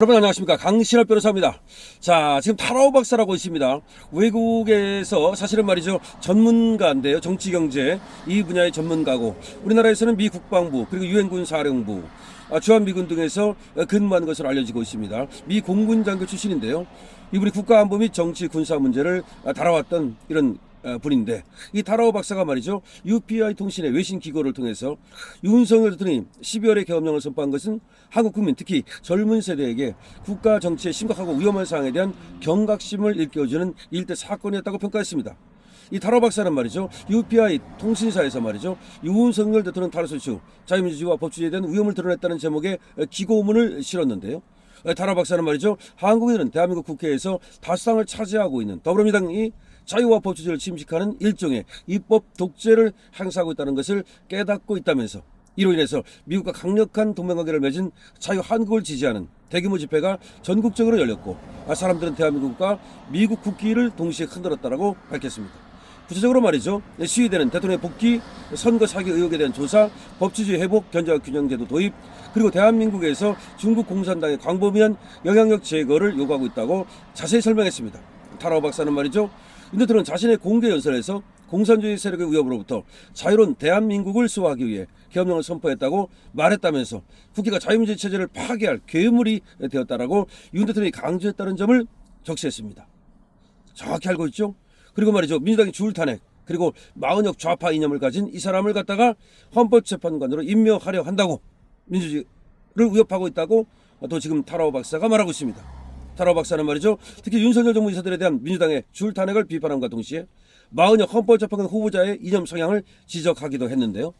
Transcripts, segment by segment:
여러분 안녕하십니까, 강신업 변호사입니다. 자, 지금 타라오 박사라고 있습니다. 외국에서 사실은 말이죠, 전문가인데요, 정치 경제 이 분야의 전문가고, 우리나라에서는 미 국방부 그리고 유엔군 사령부, 주한미군 등에서 근무한 것으로 알려지고 있습니다. 미 공군 장교 출신인데요, 이분이 국가안보 및 정치 군사 문제를 다뤄왔던 이런 분인데, 이 타라오 박사가 말이죠, UPI 통신의 외신 기고를 통해서 윤석열 대통령이 12월에 계엄령을 선포한 것은 한국 국민, 특히 젊은 세대에게 국가 정치의 심각하고 위험한 사항에 대한 경각심을 일깨워주는 일대 사건이었다고 평가했습니다. 이 타라오 박사는 말이죠, UPI 통신사에서 말이죠, 윤석열 대통령 탈소추 자유민주주의와 법치주의에 대한 위험을 드러냈다는 제목의 기고문을 실었는데요. 타라오 박사는 말이죠, 한국인은 대한민국 국회에서 다수당을 차지하고 있는 더불어민주당이 자유와 법치주의를 침식하는 일종의 입법 독재를 행사하고 있다는 것을 깨닫고 있다면서, 이로 인해서 미국과 강력한 동맹관계를 맺은 자유한국을 지지하는 대규모 집회가 전국적으로 열렸고, 사람들은 대한민국과 미국 국기를 동시에 흔들었다라고 밝혔습니다. 구체적으로 말이죠, 시위대는 대통령의 복귀, 선거 사기 의혹에 대한 조사, 법치주의 회복, 견제와 균형제도 도입, 그리고 대한민국에서 중국 공산당의 광범위한 영향력 제거를 요구하고 있다고 자세히 설명했습니다. 타라오 박사는 말이죠, 윤대통령은 자신의 공개 연설에서 공산주의 세력의 위협으로부터 자유로운 대한민국을 수호하기 위해 계엄령을 선포했다고 말했다면서, 국회가 자유민주주의 체제를 파괴할 괴물이 되었다라고 윤 대통령이 강조했다는 점을 적시했습니다. 정확히 알고 있죠? 그리고 말이죠, 민주당이 줄탄핵, 그리고 마은혁 좌파 이념을 가진 이 사람을 갖다가 헌법재판관으로 임명하려 한다고, 민주주의를 위협하고 있다고 또 지금 타라오 박사가 말하고 있습니다. 타라오 박사는 말이죠, 특히 윤석열 정부 인사들에 대한 민주당의 줄탄핵을 비판함과 동시에 마은혁 헌법재판관 후보자의 이념 성향을 지적하기도 했는데요.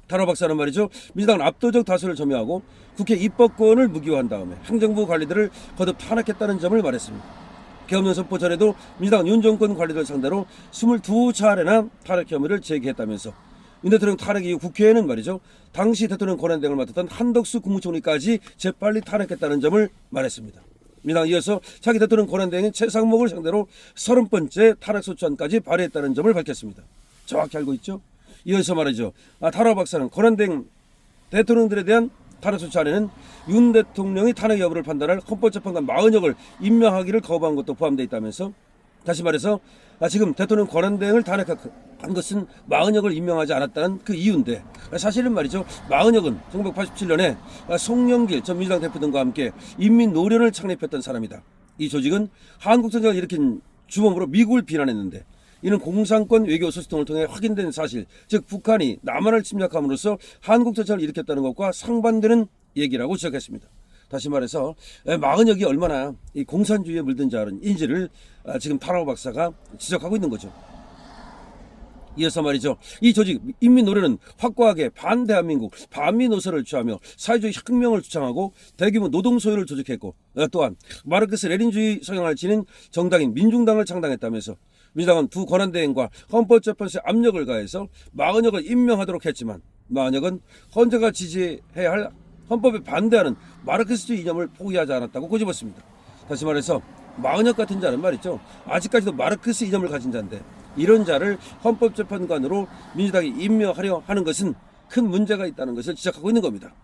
타라오 박사는 말이죠, 민주당은 압도적 다수를 점유하고 국회 입법권을 무기화한 다음에 행정부 관리들을 거듭 탄핵했다는 점을 말했습니다. 계엄령 선포 전에도 민주당은 윤 정권 관리들 상대로 22차례나 탄핵 혐의를 제기했다면서, 윤 대통령 탄핵 이후 국회에는 말이죠, 당시 대통령 권한대행을 맡았던 한덕수 국무총리까지 재빨리 탄핵했다는 점을 말했습니다. 민주당은 이어서 차기 대통령 권한대행인 최상목을 상대로 30번째 탄핵소추안까지 발의했다는 점을 밝혔습니다. 정확히 알고 있죠? 이어서 말이죠, 타라오 박사는 권한대행 대통령들에 대한 탄핵소추안에는 윤 대통령이 탄핵 여부를 판단할 헌법재판관 마은혁을 임명하기를 거부한 것도 포함되어 있다면서, 다시 말해서 지금 대통령 권한대행을 탄핵한 것은 마은혁을 임명하지 않았다는 그 이유인데, 사실은 말이죠, 마은혁은 1987년에 송영길 전 민주당 대표 등과 함께 인민노련을 창립했던 사람이다. 이 조직은 한국전쟁을 일으킨 주범으로 미국을 비난했는데, 이는 공산권 외교 소식통을 통해 확인된 사실, 즉 북한이 남한을 침략함으로써 한국전쟁을 일으켰다는 것과 상반되는 얘기라고 지적했습니다. 다시 말해서 마은혁이 얼마나 이 공산주의에 물든 자인지를 지금 타라오 박사가 지적하고 있는 거죠. 이어서 말이죠, 이 조직 인민노련은 확고하게 반대한민국 반미 노선을 취하며 사회주의 혁명을 주창하고 대규모 노동 소유를 조직했고, 또한 마르크스 레닌주의 성향을 지닌 정당인 민중당을 창당했다면서, 민주당은 두 권한대행과 헌법재판소에 압력을 가해서 마은혁을 임명하도록 했지만, 마은혁은 헌재가 지지해야 할 헌법에 반대하는 마르크스주의 이념을 포기하지 않았다고 꼬집었습니다. 다시 말해서 마은혁 같은 자는 말이죠, 아직까지도 마르크스 이념을 가진 자인데, 이런 자를 헌법재판관으로 민주당이 임명하려 하는 것은 큰 문제가 있다는 것을 지적하고 있는 겁니다.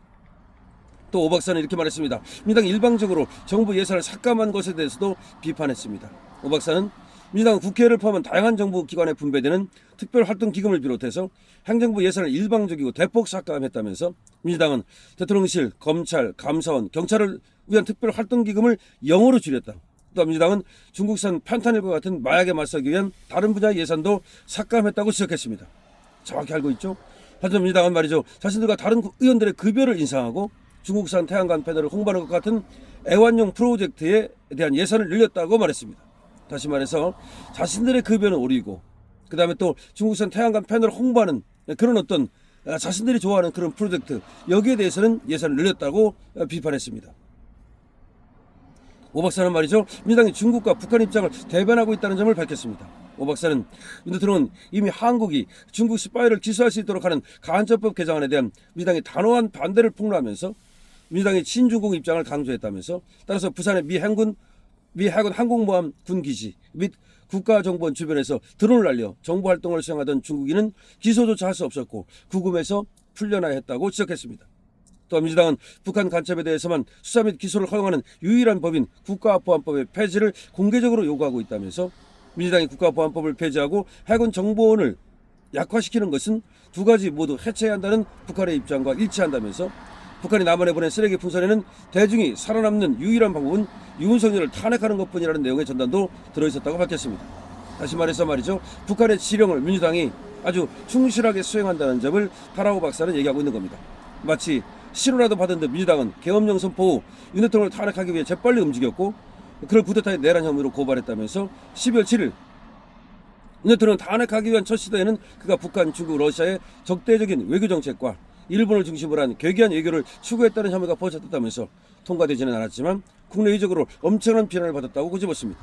또 오 박사는 이렇게 말했습니다. 민주당이 일방적으로 정부 예산을 삭감한 것에 대해서도 비판했습니다. 오 박사는 민주당은 국회를 포함한 다양한 정부 기관에 분배되는 특별활동기금을 비롯해서 행정부 예산을 일방적이고 대폭 삭감했다면서, 민주당은 대통령실, 검찰, 감사원, 경찰을 위한 특별활동기금을 0으로 줄였다. 또 민주당은 중국산 판타닐과 같은 마약에 맞서기 위한 다른 분야의 예산도 삭감했다고 지적했습니다. 정확히 알고 있죠? 하지만 민주당은 말이죠, 자신들과 다른 의원들의 급여를 인상하고 중국산 태양광 패널을 홍보하는 것 같은 애완용 프로젝트에 대한 예산을 늘렸다고 말했습니다. 다시 말해서 자신들의 급여는 오르고, 그 다음에 또 중국산 태양광 패널을 홍보하는 그런 어떤 자신들이 좋아하는 그런 프로젝트, 여기에 대해서는 예산을 늘렸다고 비판했습니다. 오 박사는 말이죠, 민주당이 중국과 북한 입장을 대변하고 있다는 점을 밝혔습니다. 오 박사는 윤 대통령은 이미 한국이 중국 스파이를 기소할 수 있도록 하는 간첩법 개정안에 대한 민주당의 단호한 반대를 폭로하면서, 민주당의 친중국 입장을 강조했다면서, 따라서 부산의 미 해군 항공모함 군기지 및 국가정보원 주변에서 드론을 날려 정보활동을 수행하던 중국인은 기소조차 할 수 없었고 구금해서 풀려나야 했다고 지적했습니다. 또 민주당은 북한 간첩에 대해서만 수사 및 기소를 허용하는 유일한 법인 국가보안법의 폐지를 공개적으로 요구하고 있다면서 민주당이 국가보안법을 폐지하고 해군 정보원을 약화시키는 것은 두 가지 모두 해체해야 한다는 북한의 입장과 일치한다면서 북한이 남한에 보낸 쓰레기 풍선에는 대중이 살아남는 유일한 방법은 윤석열을 탄핵하는 것뿐이라는 내용의 전단도 들어있었다고 밝혔습니다. 다시 말해서 말이죠. 북한의 지령을 민주당이 아주 충실하게 수행한다는 점을 타라오 박사는 얘기하고 있는 겁니다. 마치 신호라도 받은 듯 민주당은 계엄령 선포 후 윤 대통령을 탄핵하기 위해 재빨리 움직였고 그를 쿠데타의 내란 혐의로 고발했다면서 12월 7일 윤 대통령을 탄핵하기 위한 첫 시도에는 그가 북한, 중국, 러시아의 적대적인 외교 정책과 일본을 중심으로 한 괴기한 외교를 추구했다는 혐의가 포착됐다면서 통과되지는 않았지만 국내외적으로 엄청난 비난을 받았다고 꼬집었습니다.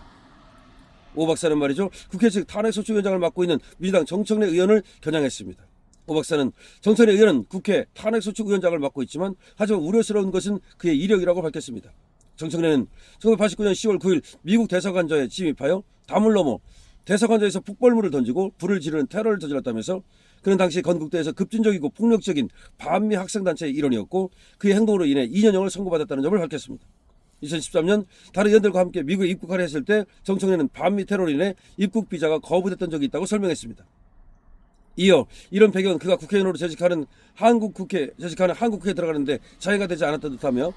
오 박사는 말이죠. 국회 측 탄핵소추위원장을 맡고 있는 민주당 정청래 의원을 겨냥했습니다. 오 박사는 정청래 의원은 국회 탄핵소추위원장을 맡고 있지만 하지만 우려스러운 것은 그의 이력이라고 밝혔습니다. 정청래는 1989년 10월 9일 미국 대사관저에 침입하여 담을 넘어 대사관저에서 폭발물을 던지고 불을 지르는 테러를 저질렀다면서 그는 당시 건국대에서 급진적이고 폭력적인 반미 학생단체의 일원이었고 그의 행동으로 인해 2년형을 선고받았다는 점을 밝혔습니다. 2013년 다른 의원들과 함께 미국에 입국하려 했을 때 정청래는 반미 테러로 인해 입국 비자가 거부됐던 적이 있다고 설명했습니다. 이어 이런 배경은 그가 국회의원으로 재직하는 한국국회에 들어가는데 자해가 되지 않았던 듯하며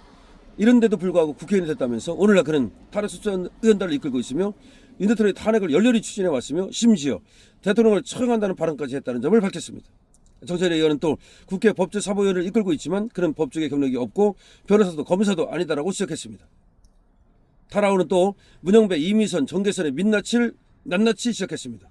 이런데도 불구하고 국회의원이 됐다면서 오늘날 그는 탄핵소추 의원단을 이끌고 있으며 윤 대통령의 탄핵을 열렬히 추진해 왔으며 심지어 대통령을 처형한다는 발언까지 했다는 점을 밝혔습니다. 정청래 의원은 또 국회 법제사무위원회를 이끌고 있지만 그는 법조계 경력이 없고 변호사도 검사도 아니다라고 지적했습니다. 타라오는 또 문영배, 이미선, 정계선의 낱낱이 지적했습니다.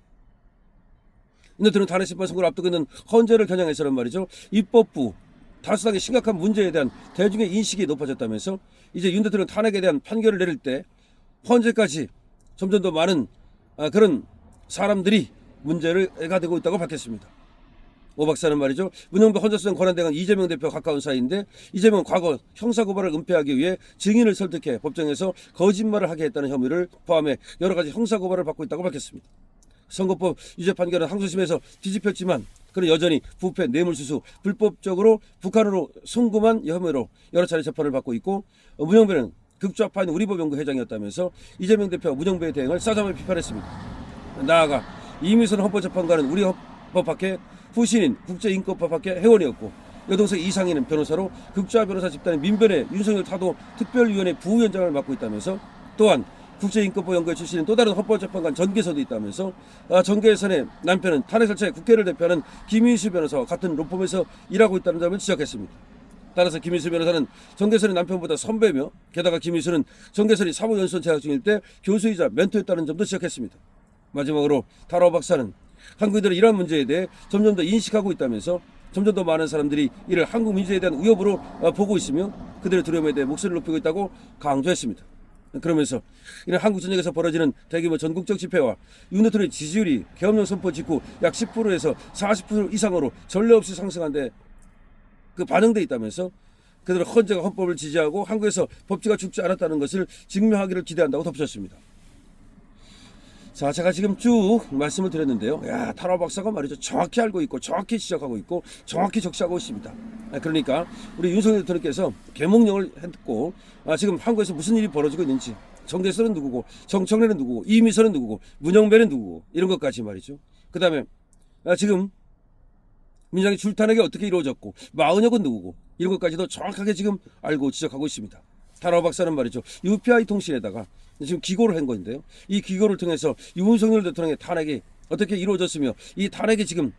윤 대통령 탄핵 심판 선고를 앞두고 있는 헌재를 겨냥해서는 말이죠. 입법부 다수당의 심각한 문제에 대한 대중의 인식이 높아졌다면서 이제 윤 대통령 탄핵에 대한 판결을 내릴 때 헌재까지 점점 더 많은 그런 사람들이 문제가 되고 있다고 밝혔습니다. 오 박사는 말이죠. 문영배 헌재수장 권한대행은 이재명 대표 가까운 사이인데 이재명은 과거 형사고발을 은폐하기 위해 증인을 설득해 법정에서 거짓말을 하게 했다는 혐의를 포함해 여러 가지 형사고발을 받고 있다고 밝혔습니다. 선거법 유죄 판결은 항소심에서 뒤집혔지만 그는 여전히 부패, 뇌물수수, 불법적으로 북한으로 송금한 혐의로 여러 차례 재판을 받고 있고 문영배는 극좌파인 우리법연구 회장이었다면서 이재명 대표와 문영배의 대응을 싸잡아 비판했습니다. 나아가 이미선 헌법재판관은 우리 헌법학회 후신인 국제인권법학회 회원이었고 여동생 이상희는 변호사로 극좌 변호사 집단의 민변의 윤석열 타도 특별위원회 부위원장을 맡고 있다면서 또한 국제인권법 연구회 출신인 또 다른 헌법재판관 전계선도 있다면서 전계선의 남편은 탄핵 절차에 국회를 대표하는 김인수 변호사와 같은 로펌에서 일하고 있다는 점을 지적했습니다. 따라서 김인수 변호사는 정계선의 남편보다 선배며 게다가 김인수는 정계선이 사무연수원 재학 중일 때 교수이자 멘토였다는 점도 지적했습니다. 마지막으로 타라오 박사는 한국인들은 이러한 문제에 대해 점점 더 인식하고 있다면서 점점 더 많은 사람들이 이를 한국 민주에 대한 위협으로 보고 있으며 그들의 두려움에 대해 목소리를 높이고 있다고 강조했습니다. 그러면서 이런 한국 전역에서 벌어지는 대규모 전국적 집회와 윤 대통령의 지지율이 계엄령 선포 직후 약 10%에서 40% 이상으로 전례 없이 상승한데 반영돼 있다면서 그들은 헌재가 헌법을 지지하고 한국에서 법치가 죽지 않았다는 것을 증명하기를 기대한다고 덧붙였습니다. 자, 제가 지금 쭉 말씀을 드렸는데요. 타라오 박사가 말이죠. 정확히 알고 있고 정확히 지적하고 있고 정확히 적시하고 있습니다. 그러니까 우리 윤석열 대통령께서 계몽령을 했고 지금 한국에서 무슨 일이 벌어지고 있는지 정계선은 누구고 정청래는 누구고 이미선은 누구고 문영배는 누구고 이런 것까지 말이죠. 그 다음에 지금 민주당의 줄탄핵이 어떻게 이루어졌고 마은혁은 누구고 이런 것까지도 정확하게 지금 알고 지적하고 있습니다. 타라오 박사는 말이죠. UPI 통신에다가 지금 기고를 한 건데요. 이 기고를 통해서 윤석열 대통령의 탄핵이 어떻게 이루어졌으며 이 탄핵이 지금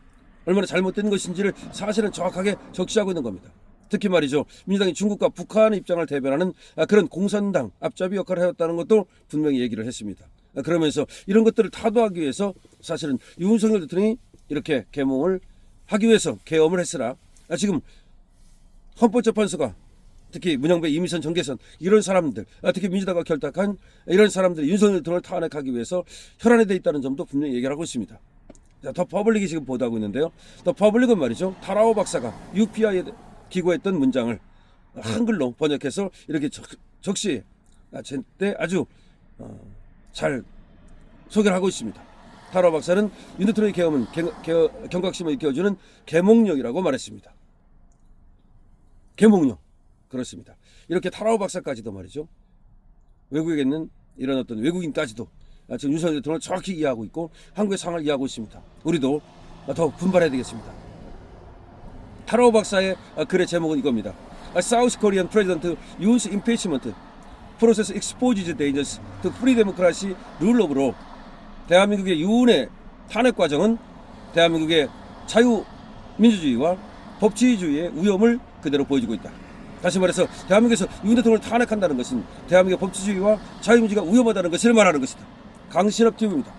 얼마나 잘못된 것인지를 사실은 정확하게 적시하고 있는 겁니다. 특히 말이죠. 민주당이 중국과 북한의 입장을 대변하는 그런 공산당 앞잡이 역할을 해왔다는 것도 분명히 얘기를 했습니다. 그러면서 이런 것들을 타도하기 위해서 사실은 윤석열 대통령이 이렇게 계몽을 하기 위해서 계엄을 했으나 지금 헌법재판소가 특히 문영배, 이미선, 정계선 이런 사람들 특히 민주당과 결탁한 이런 사람들이 윤석열 대통령을 탄핵하기 위해서 혈안에 돼 있다는 점도 분명히 얘기를 하고 있습니다. 자, 더 퍼블릭이 지금 보도하고 있는데요. 더 퍼블릭은 말이죠. 타라오 박사가 UPI에 기고했던 문장을 한글로 번역해서 이렇게 적시 때 아주 잘 소개를 하고 있습니다. 타라오 박사는 윤 대통령의 계엄은 경각심을 일깨워주는 계몽령이라고 말했습니다. 계몽령. 그렇습니다. 이렇게 타라오 박사까지도 말이죠. 외국에 있는 이런 어떤 외국인까지도 지금 윤석열 대통령을 정확히 이해하고 있고 한국의 상황을 이해하고 있습니다. 우리도 더 분발해야 되겠습니다. 타라오 박사의 글의 제목은 이겁니다. South Korean President use impeachment process exposes dangers to free democracy rule of law. 대한민국의 윤의 탄핵 과정은 대한민국의 자유민주주의와 법치주의의 위험을 그대로 보여주고 있다. 다시 말해서 대한민국에서 윤 대통령을 탄핵한다는 것은 대한민국의 법치주의와 자유민주주의가 위험하다는 것을 말하는 것이다. 강신업 TV입니다.